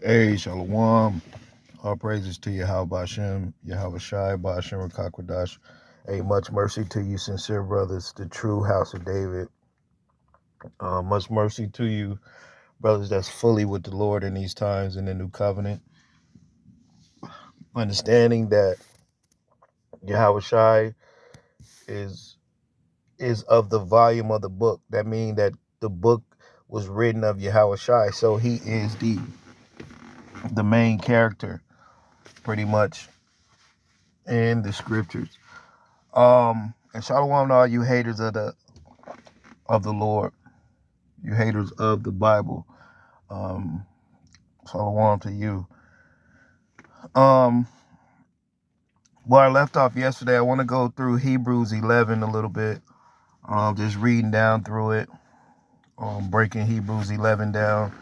Hey, Shalom. All praises to Yahweh Bashem, Yahweh Shai, Bashem, Rakakwadash. Hey, much mercy to you, sincere brothers, the true house of David. Much mercy to you, brothers that's fully with the Lord in these times in the new covenant. Understanding that Yahweh Shai is of the volume of the book. That means that the book was written of Yahweh Shai. So he is the main character, pretty much, in the scriptures. And shalom to all you haters of the Lord, you haters of the Bible. Shalom to you. Where I left off yesterday, I want to go through Hebrews 11 a little bit. Just reading down through it, breaking Hebrews 11 down,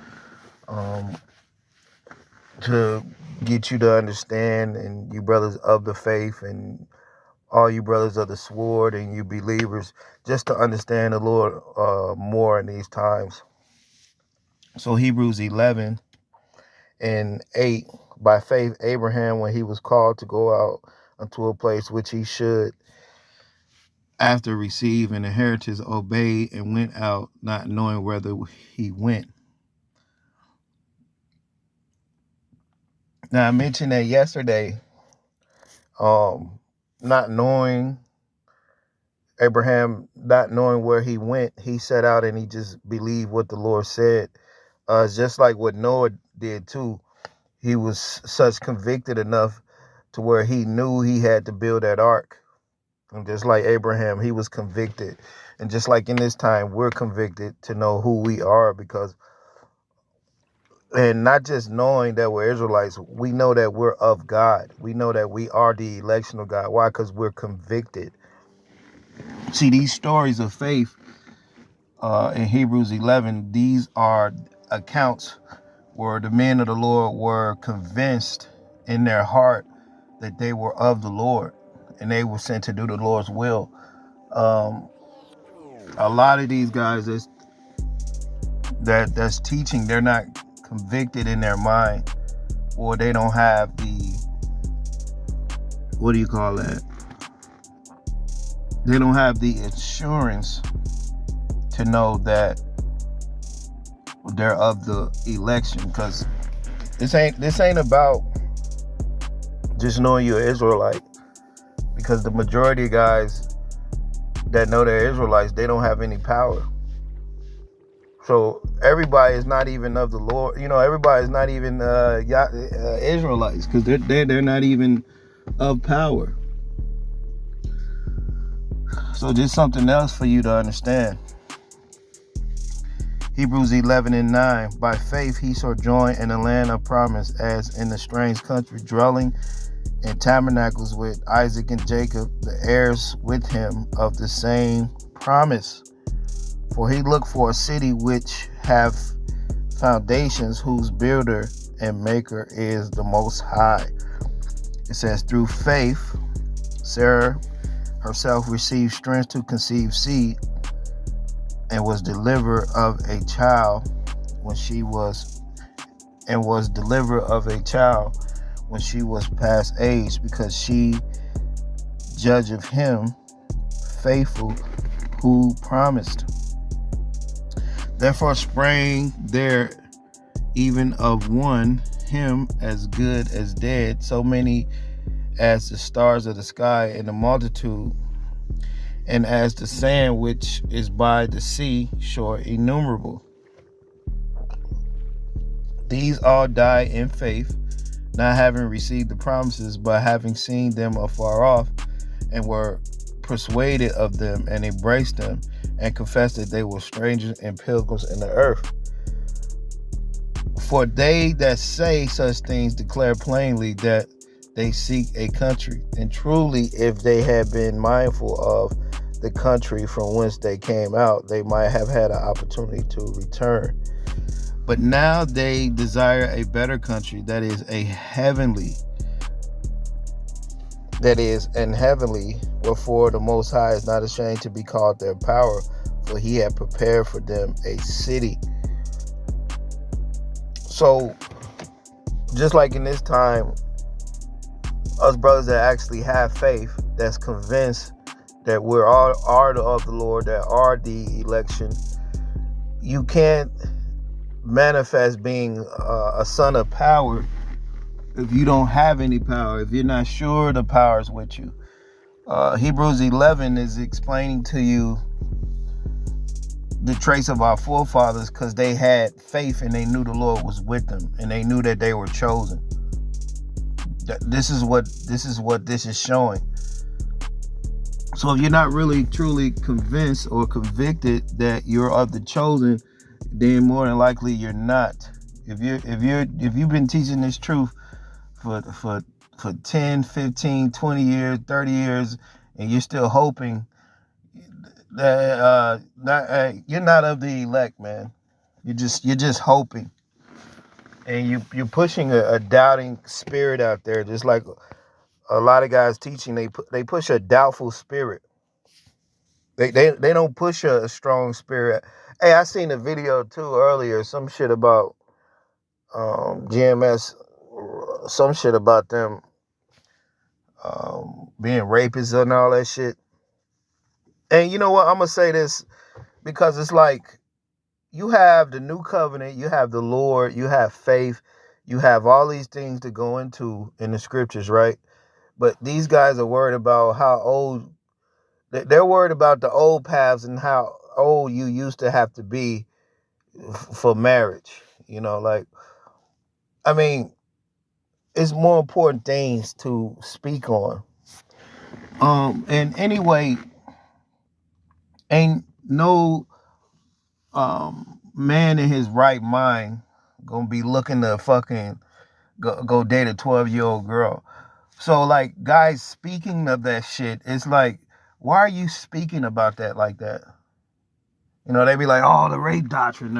to get you to understand, and you brothers of the faith and all you brothers of the sword and you believers, just to understand the Lord more in these times. So Hebrews 11 and 8, by faith Abraham, when he was called to go out unto a place which he should after receive an inheritance, obeyed and went out, not knowing whither he went. Now I mentioned that yesterday, not knowing Abraham, not knowing where he went, he set out and he just believed what the Lord said. Just like what Noah did too. He was such convicted enough to where he knew he had to build that ark. And just like Abraham, he was convicted. And just like in this time, we're convicted to know who we are, because, and not just knowing that we're Israelites, we know that we're of God. We know that we are the election of God. Why? Because we're convicted. See, these stories of faith in Hebrews 11, these are accounts where the men of the Lord were convinced in their heart that they were of the Lord and they were sent to do the Lord's will. A lot of these guys that's teaching, they're not convicted in their mind, or they don't have the, what do you call that? They don't have the assurance to know that they're of the election, because this ain't about just knowing you're an Israelite, because the majority of guys that know they're Israelites, they don't have any power. So everybody is not even of the Lord. You know, everybody is not even Israelites, because they're not even of power. So just something else for you to understand. Hebrews 11 and 9. By faith he sojourned in the land of promise, as in a strange country, dwelling in tabernacles with Isaac and Jacob, the heirs with him of the same promise. For he looked for a city which have foundations, whose builder and maker is the Most High. It says, through faith Sarah herself received strength to conceive seed, and was delivered of a child when she was past age, because she judged of him faithful who promised. Therefore sprang there even of one, him as good as dead, so many as the stars of the sky, and the multitude, and as the sand which is by the sea shore, innumerable. These all died in faith, not having received the promises, but having seen them afar off, and were persuaded of them, and embraced them, and confessed that they were strangers and pilgrims in the earth. For they that say such things declare plainly that they seek a country. And truly, if they had been mindful of the country from whence they came out, they might have had an opportunity to return. But now they desire a better country, that is an heavenly, wherefore the Most High is not ashamed to be called their power, for he had prepared for them a city. So just like in this time, us brothers that actually have faith, that's convinced that we're all are of the Lord, that are the election, you can't manifest being a son of power if you don't have any power, if you're not sure the power is with you. Hebrews 11 is explaining to you the trace of our forefathers, because they had faith and they knew the Lord was with them and they knew that they were chosen. This is what this is showing. So if you're not really truly convinced or convicted that you're of the chosen, then more than likely you're not. If you've been teaching this truth for 10, 15, 20 years, 30 years, and you're still hoping that you're not of the elect, man. You're just hoping, and you're pushing a doubting spirit out there, just like a lot of guys teaching. They push a doubtful spirit. They don't push a strong spirit. Hey, I seen a video too earlier, some shit about GMS, some shit about them being rapists and all that shit. And you know what? I'm gonna say this because it's like, you have the new covenant, you have the Lord, you have faith, you have all these things to go into in the scriptures, right? But these guys are worried about how old, they're worried about the old paths and how old you used to have to be for marriage. You know, like, I mean, it's more important things to speak on. And anyway, ain't no man in his right mind gonna be looking to fucking go date a 12-year-old girl. So like, guys speaking of that shit, it's like, why are you speaking about that like that? You know, they be like, oh, the rape doctrine.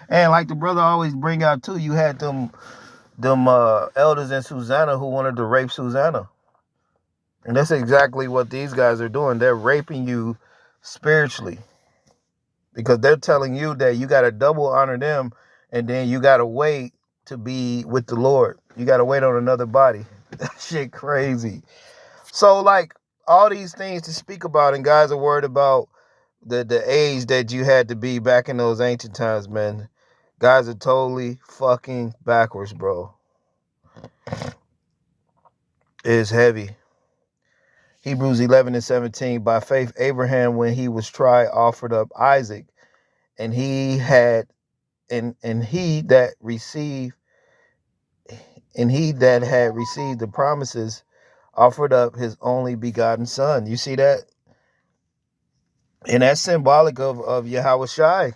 And like the brother always bring out too, you had them elders in Susanna who wanted to rape Susanna. And that's exactly what these guys are doing. They're raping you spiritually, because they're telling you that you got to double honor them, and then you got to wait to be with the Lord. You got to wait on another body. That shit crazy. So like, all these things to speak about, and guys are worried about the age that you had to be back in those ancient times, man. Guys are totally fucking backwards, bro. It's heavy. Hebrews 11:17. By faith, Abraham, when he was tried, offered up Isaac, and he had that had received the promises offered up his only begotten son. You see that? And that's symbolic of Yahweh Shai.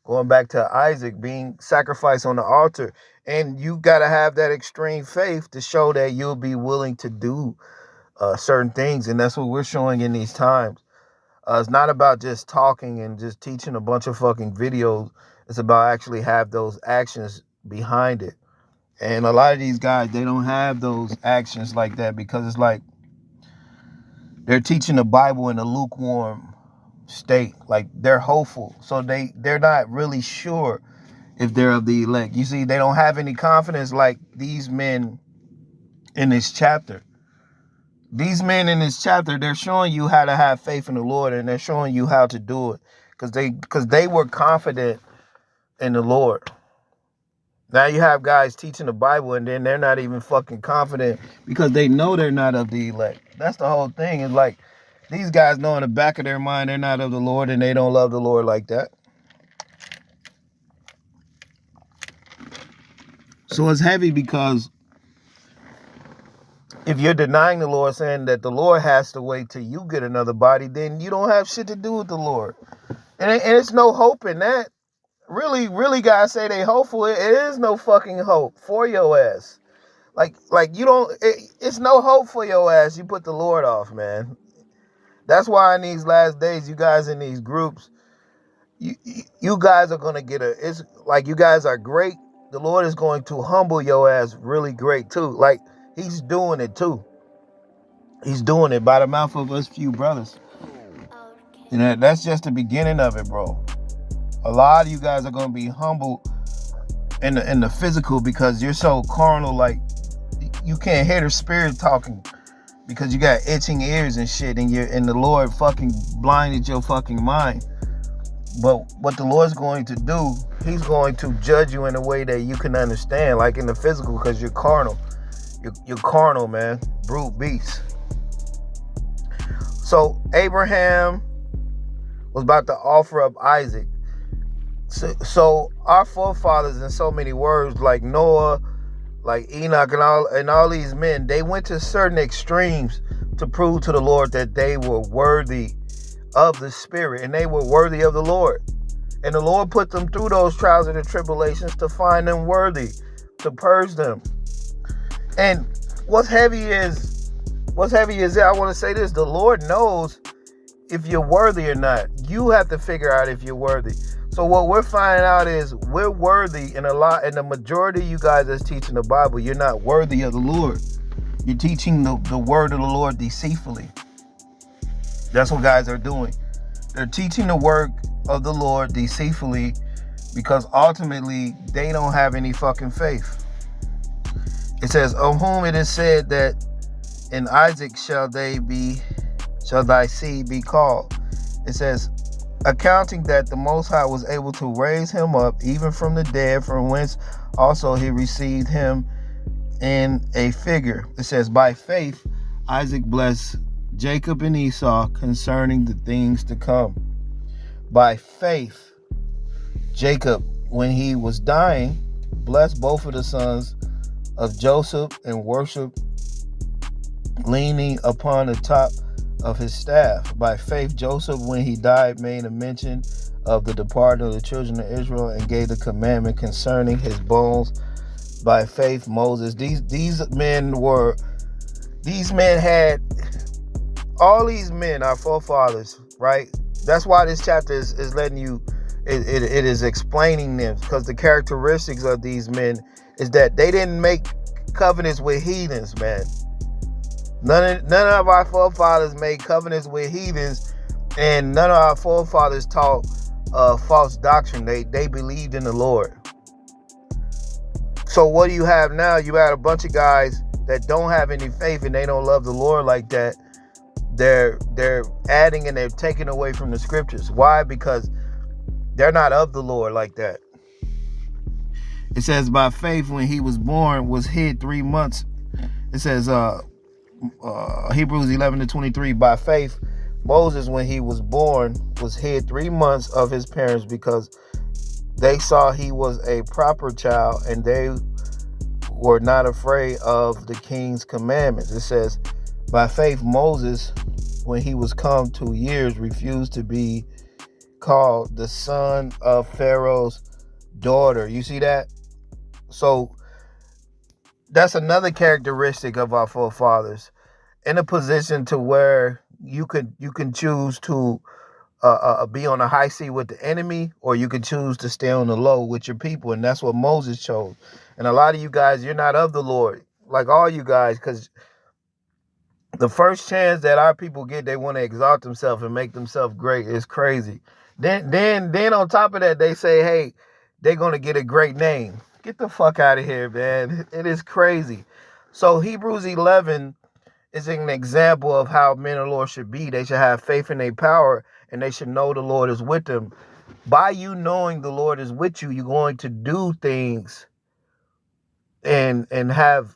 Going back to Isaac being sacrificed on the altar. And you got to have that extreme faith to show that you'll be willing to do certain things. And that's what we're showing in these times. It's not about just talking and just teaching a bunch of fucking videos. It's about actually have those actions behind it. And a lot of these guys, they don't have those actions like that, because it's like they're teaching the Bible in a lukewarm state. Like, they're hopeful. So they're not really sure if they're of the elect. You see, they don't have any confidence like these men in this chapter. These men in this chapter, they're showing you how to have faith in the Lord, and they're showing you how to do it because they were confident in the Lord. Now you have guys teaching the Bible, and then they're not even fucking confident because they know they're not of the elect. That's the whole thing. It's like, these guys know in the back of their mind they're not of the Lord, and they don't love the Lord like that. So it's heavy, because if you're denying the Lord, saying that the Lord has to wait till you get another body, then you don't have shit to do with the Lord. And it's no hope in that. Really, guys say they hopeful. It is no fucking hope for your ass. Like you don't. It's no hope for your ass. You put the Lord off, man. That's why in these last days, you guys in these groups, you guys are gonna get it's like, you guys are great. The Lord is going to humble your ass really great too. Like, He's doing it too. He's doing it by the mouth of us few brothers. And that's just the beginning of it, bro. A lot of you guys are going to be humbled in the physical, because you're so carnal, like you can't hear the spirit talking because you got itching ears and shit, and the Lord fucking blinded your fucking mind. But what the Lord's going to do, he's going to judge you in a way that you can understand, like in the physical, because you're carnal. You're carnal, man. Brute beast. So Abraham was about to offer up Isaac. So our forefathers, in so many words, like Noah, like Enoch, and all these men, they went to certain extremes to prove to the Lord that they were worthy of the Spirit and they were worthy of the Lord. And the Lord put them through those trials and the tribulations to find them worthy, to purge them. And what's heavy is that I want to say this: the Lord knows if you're worthy or not. You have to figure out if you're worthy. So what we're finding out is we're worthy, and the majority of you guys that's teaching the Bible, you're not worthy of the Lord. You're teaching the word of the Lord deceitfully. That's what guys are doing. They're teaching the word of the Lord deceitfully because ultimately they don't have any fucking faith. It says, of whom it is said that in Isaac shall thy seed be called. It says, accounting that the Most High was able to raise him up even from the dead, from whence also he received him in a figure. It says, by faith Isaac blessed Jacob and Esau concerning the things to come. By faith, Jacob, when he was dying, blessed both of the sons of Joseph and worshiped, leaning upon the top of his staff. By faith, Joseph, when he died, made a mention of the departing of the children of Israel and gave the commandment concerning his bones. By faith, Moses. These men had, all these men, our forefathers, right? That's why this chapter is letting you, it is explaining them, because the characteristics of these men is that they didn't make covenants with heathens, man. None of our forefathers made covenants with heathens, and none of our forefathers taught false doctrine. They believed in the Lord. So what do you have now? You have a bunch of guys that don't have any faith and they don't love the Lord like that. They're adding and they're taking away from the scriptures. Why? Because they're not of the Lord like that. It says, by faith, when he was born, was hid 3 months. It says, Hebrews 11:23, by faith, Moses, when he was born, was hid 3 months of his parents because they saw he was a proper child and they were not afraid of the king's commandments. It says, by faith, Moses, when he was come 2 years, refused to be called the son of Pharaoh's daughter. You see that? So that's another characteristic of our forefathers, in a position to where you can choose to be on a high seat with the enemy, or you can choose to stay on the low with your people. And that's what Moses chose. And a lot of you guys, you're not of the Lord, like all you guys, because the first chance that our people get, they want to exalt themselves and make themselves great. It's crazy. Then on top of that, they say, hey, they're going to get a great name. Get the fuck out of here, man. It is crazy. So Hebrews 11 is an example of how men of the Lord should be. They should have faith in their power, and they should know the Lord is with them. By you knowing the Lord is with you, you're going to do things and have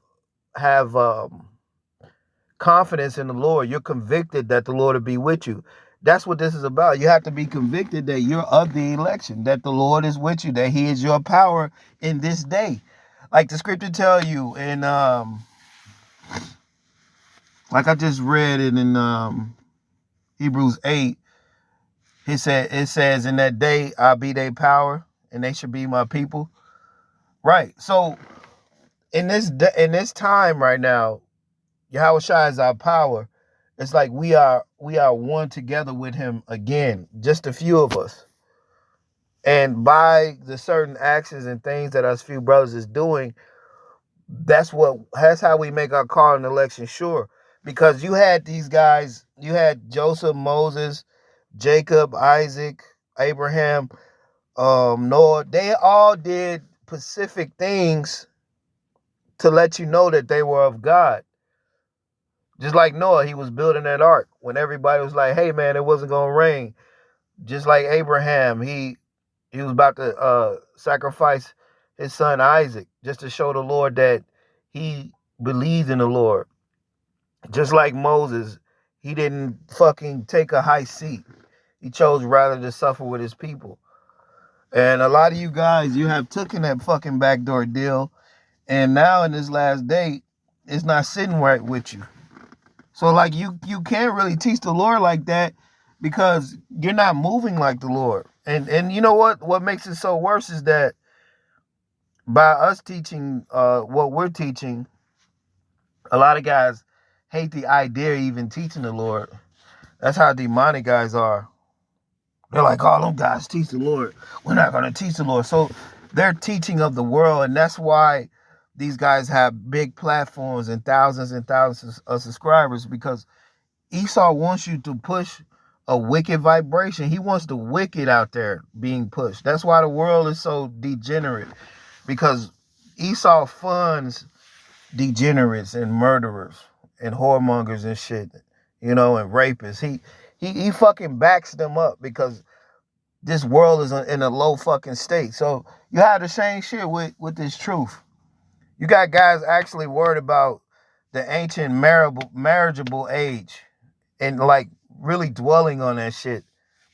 confidence in the Lord. You're convicted that the Lord will be with you. That's what this is about. You have to be convicted that you're of the election, that the Lord is with you, that he is your power in this day. Like the scripture tell you in, like I just read it in Hebrews 8, it says, in that day I'll be their power and they should be my people. Right. So in this time right now, Yahushua is our power. It's like we are one together with him again, just a few of us. And by the certain actions and things that us few brothers is doing, that's how we make our call and election sure. Because you had these guys, you had Joseph, Moses, Jacob, Isaac, Abraham, Noah. They all did specific things to let you know that they were of God. Just like Noah, he was building that ark when everybody was like, hey man, it wasn't gonna rain. Just like Abraham, he was about to sacrifice his son Isaac just to show the Lord that he believed in the Lord. Just like Moses, he didn't fucking take a high seat. He chose rather to suffer with his people. And a lot of you guys, you have taken that fucking backdoor deal, and now in this last day, it's not sitting right with you. So like you can't really teach the Lord like that because you're not moving like the Lord. And you know what makes it so worse is that by us teaching what we're teaching, a lot of guys hate the idea of even teaching the Lord. That's how demonic guys are. They're like, oh, them guys teach the Lord. We're not going to teach the Lord. So they're teaching of the world, and that's why these guys have big platforms and thousands of subscribers, because Esau wants you to push a wicked vibration. He wants the wicked out there being pushed. That's why the world is so degenerate, because Esau funds degenerates and murderers and whoremongers and shit, and rapists. He fucking backs them up because this world is in a low fucking state. So you have the same shit with this truth. You got guys actually worried about the ancient marriageable age and like really dwelling on that shit.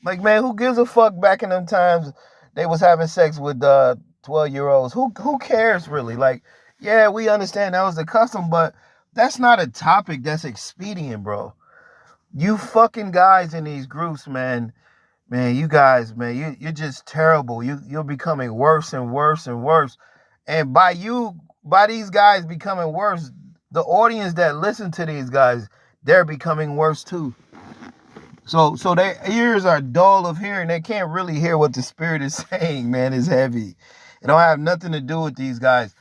Like, man, who gives a fuck? Back in them times, they was having sex with 12-year-olds. Who cares really? Like, yeah, we understand that was the custom, but that's not a topic that's expedient, bro. You fucking guys in these groups, man, you guys, man, you're just terrible. You're becoming worse and worse and worse. And by these guys becoming worse, the audience that listen to these guys, they're becoming worse too. So their ears are dull of hearing. They can't really hear what the Spirit is saying, man. It's heavy. It don't have nothing to do with these guys.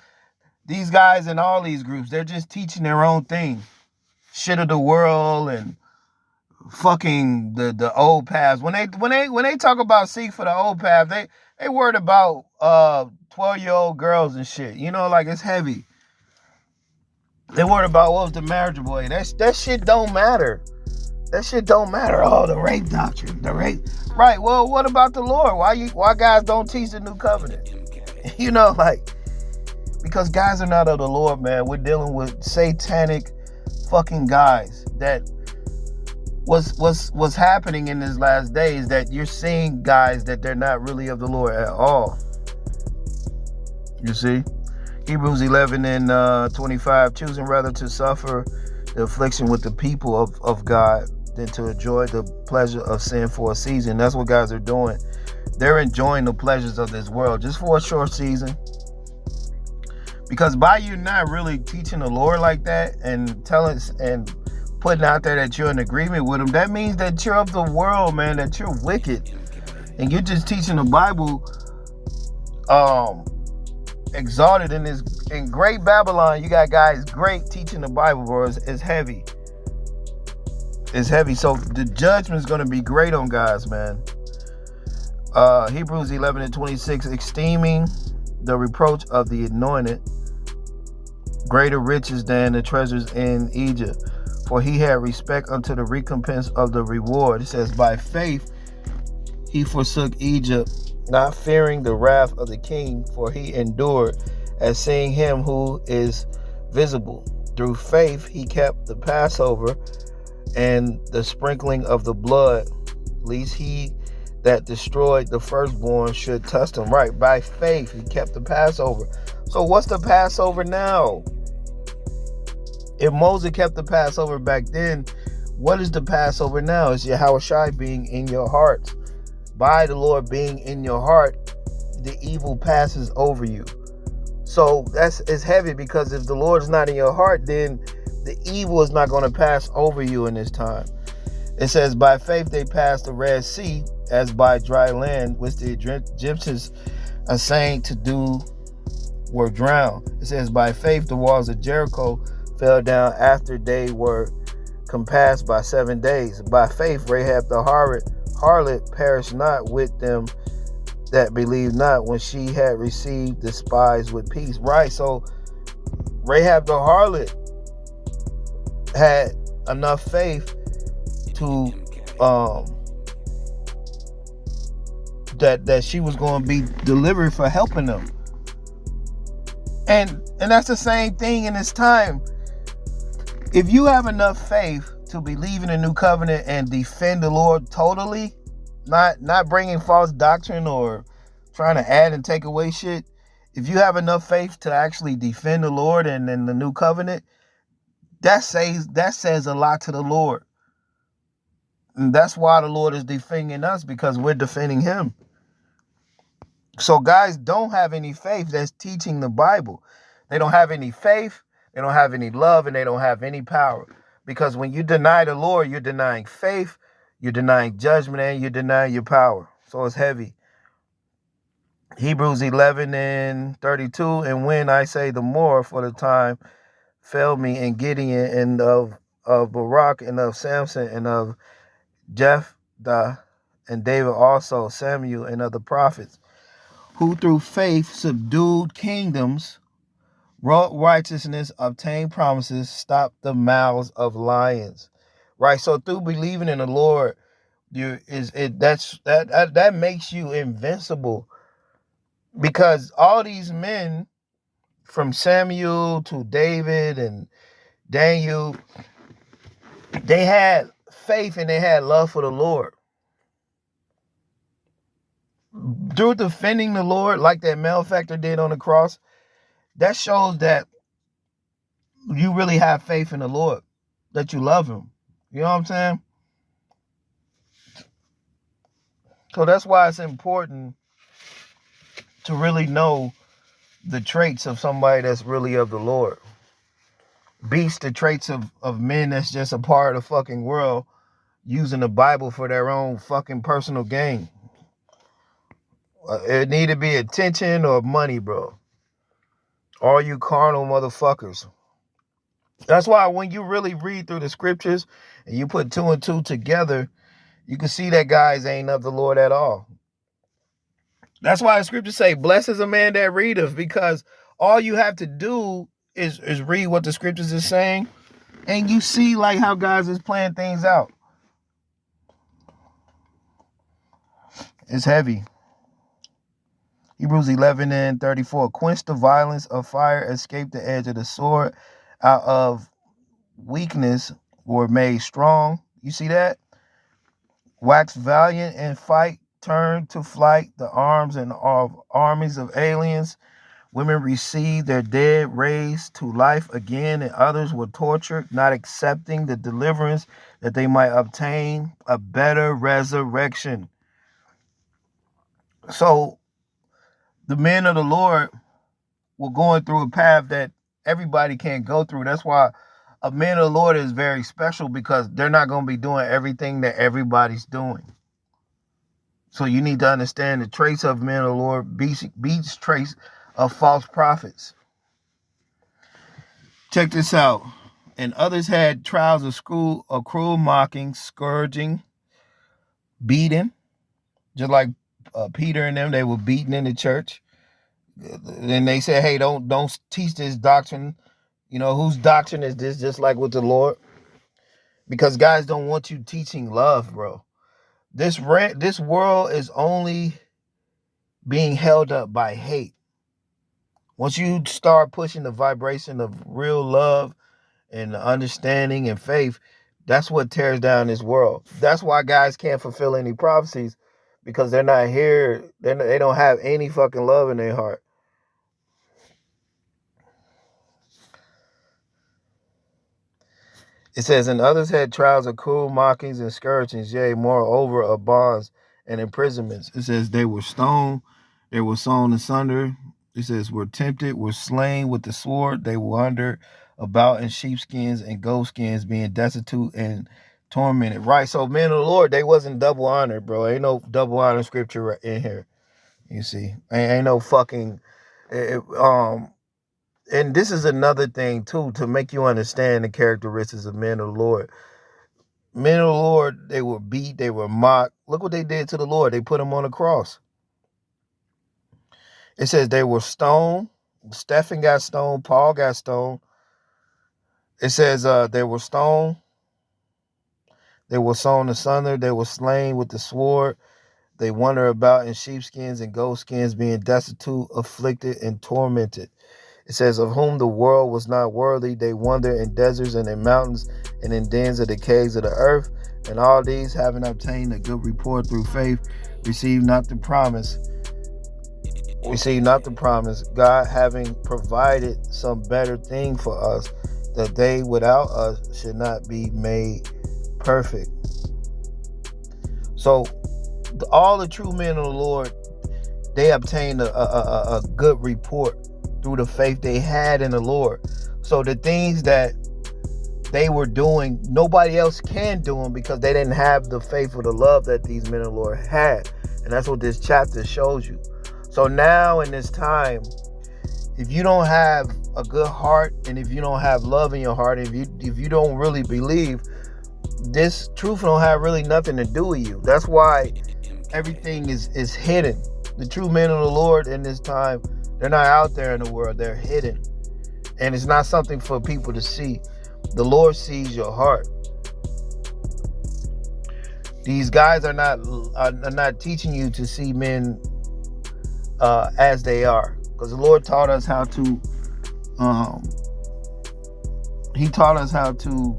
These guys in all these groups, they're just teaching their own thing. Shit of the world and fucking the old paths. When they talk about seek for the old path, they worried about 12-year-old girls and shit. Like, it's heavy. They worried about what was the marriageable age. That shit don't matter. That shit don't matter. Oh, the rape doctrine. The rape. Right. Well, what about the Lord? Why guys don't teach the new covenant? Because guys are not of the Lord, man. We're dealing with satanic fucking guys. That what's happening in these last days, that you're seeing guys that they're not really of the Lord at all. You see? Hebrews 11 and 25, choosing rather to suffer the affliction with the people of God than to enjoy the pleasure of sin for a season. That's what guys are doing. They're enjoying the pleasures of this world just for a short season. Because by you not really teaching the Lord like that and telling and putting out there that you're in agreement with him, that means that you're of the world, man, that you're wicked. And you're just teaching the Bible exalted in great Babylon. You got guys great teaching the Bible, bro. It's heavy. It's heavy. So the judgment is going to be great on guys, man. Hebrews 11 and 26, esteeming the reproach of the anointed greater riches than the treasures in Egypt, for he had respect unto the recompense of the reward. It says, by faith he forsook Egypt, not fearing the wrath of the king, for he endured as seeing him who is visible. Through faith he kept the Passover and the sprinkling of the blood, lest he that destroyed the firstborn should test him. Right, by faith he kept the Passover. So what's the Passover now? If Moses kept the Passover back then, what is the Passover now? It's Yahushua being in your heart. By the Lord being in your heart, the evil passes over you. So it's heavy, because if the Lord is not in your heart, then the evil is not going to pass over you in this time. It says, by faith they passed the Red Sea as by dry land, which the Egyptians assaying to do were drowned. It says, by faith the walls of Jericho fell down after they were compassed by 7 days. By faith Rahab the harlot perished not with them that believed not when she had received the spies with peace. Right. So Rahab the harlot had enough faith to that she was going to be delivered for helping them. And that's the same thing in this time. If you have enough faith to believe in the new covenant and defend the Lord totally, not bringing false doctrine or trying to add and take away shit. If you have enough faith to actually defend the Lord and the new covenant, that says a lot to the Lord. And that's why the Lord is defending us, because we're defending him. So guys don't have any faith that's teaching the Bible. They don't have any faith, they don't have any love, and they don't have any power. Because when you deny the Lord, you're denying faith, you're denying judgment, and you're denying your power. So it's heavy. Hebrews 11:32, and when I say the more, for the time failed me in Gideon and of Barak and of Samson and of Jephthah and David also, Samuel and other prophets, who through faith subdued kingdoms, wrought righteousness, obtained promises, stopped the mouths of lions. Right. So through believing in the Lord, that makes you invincible, because all these men from Samuel to David and Daniel, they had faith and they had love for the Lord. Through defending the Lord, like that malefactor did on the cross, that shows that you really have faith in the Lord, that you love him. You know what I'm saying? So that's why it's important to really know the traits of somebody that's really of the Lord. Beast the traits of men that's just a part of the fucking world, using the Bible for their own fucking personal gain. It need to be attention or money, bro. All you carnal motherfuckers. That's why when you really read through the scriptures and you put two and two together, you can see that guys ain't of the Lord at all. That's why the scriptures say, blessed is a man that readeth, because all you have to do is read what the scriptures is saying, and you see like how guys is playing things out. It's heavy. Hebrews 11:34. Quench the violence of fire, escape the edge of the sword. Out of weakness were made strong. You see that? Wax valiant and fight. Turn to flight the arms and of armies of aliens. Women received their dead raised to life again, and others were tortured, not accepting the deliverance that they might obtain a better resurrection. So the men of the Lord were going through a path that everybody can't go through. That's why a man of the Lord is very special, because they're not going to be doing everything that everybody's doing. So you need to understand the traits of men of the Lord beats traits of false prophets. Check this out. And others had trials of cruel mocking, scourging, beating. Just like Peter and them, they were beaten in the church. And they said, hey, don't teach this doctrine. You know, whose doctrine is this? Just like with the Lord. Because guys don't want you teaching love, bro. This world is only being held up by hate. Once you start pushing the vibration of real love and understanding and faith, that's what tears down this world. That's why guys can't fulfill any prophecies, because they're not here. They don't have any fucking love in their heart. It says, and others had trials of cruel mockings and scourgings, yea, moreover of bonds and imprisonments. It says they were stoned, they were sawn asunder. It says were tempted, were slain with the sword. They wandered about in sheepskins and goatskins, being destitute and tormented. Right, so men of the Lord, they wasn't double honored, bro. Ain't no double honor scripture in here. You see, ain't no fucking and this is another thing too, to make you understand the characteristics of men of the Lord. Men of the Lord, they were beat, they were mocked. Look what they did to the Lord. They put him on a cross. It says they were stoned. Stephen got stoned. Paul got stoned. It says they were stoned. They were sown asunder. They were slain with the sword. They wander about in sheepskins and goatskins, being destitute, afflicted, and tormented. It says, of whom the world was not worthy, they wander in deserts and in mountains and in dens of the caves of the earth. And all these, having obtained a good report through faith, receive not the promise. Receive not the promise, God having provided some better thing for us, that they without us should not be made perfect. So all the true men of the Lord, they obtained a good report through the faith they had in the Lord. So the things that they were doing, nobody else can do them, because they didn't have the faith or the love that these men of the Lord had. And that's what this chapter shows you. So now in this time, if you don't have a good heart, and if you don't have love in your heart, if you don't really believe, this truth don't have really nothing to do with you. That's why everything is hidden. The true men of the Lord in this time, they're not out there in the world. They're hidden. And it's not something for people to see. The Lord sees your heart. These guys are not teaching you to see men as they are, because the Lord taught us how to. He taught us how to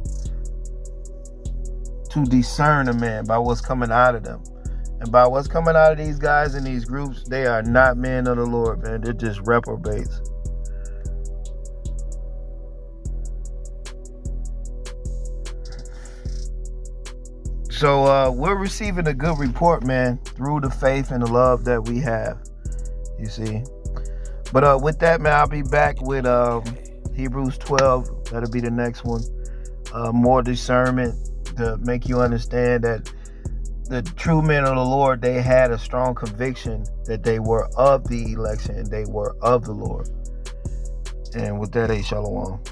discern a man by what's coming out of them. And by what's coming out of these guys in these groups, they are not men of the Lord, man. They're just reprobates. So we're receiving a good report, man, through the faith and the love that we have, you see. But with that, man, I'll be back with Hebrews 12. That'll be the next one. More discernment to make you understand that the true men of the Lord, they had a strong conviction that they were of the election and they were of the Lord. And with that, shalom.